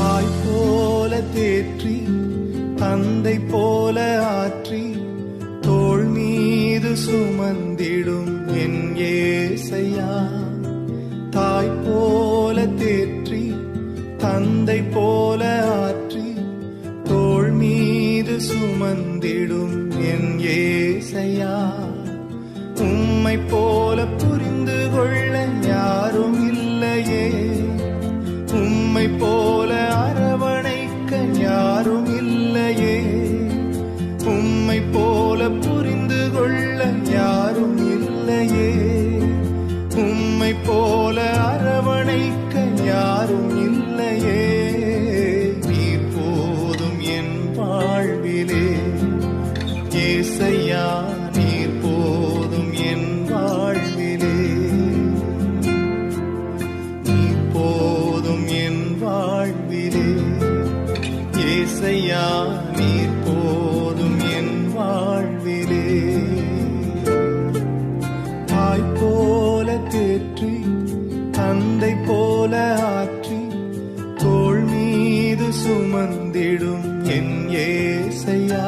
தாய் போல தேற்றி தந்தை போல ஆற்றி தோள் மீது சுமந்திடும் என் ஏசையா. தாய் போல தேற்றி தந்தை போல ஆற்றி தோள் மீது சுமந்திடும் என் ஏசையா. உம்மை போல புரிந்து கொள்ள யாரும் இல்லையே, உம்மை போல அரவணைக்க யாரும் இல்லையே, உம்மை போல புரிந்து கொள்ள யாரும் இல்லையே, உம்மை போல அரவணைக்க யாரும் இல்லையே. நீர் போதும் என் வாழ்விலே ஏசையா, நீர் போதும் என் வாழ்விலே, நீர் போதும் என் வாழ்விலே ஏசையா, நீர் போதும் என் வாழ்விலே. தாய் போல தேற்றி தந்தை போல ஆற்றி தோள் மீது சுமந்திடும் என் ஏசையா.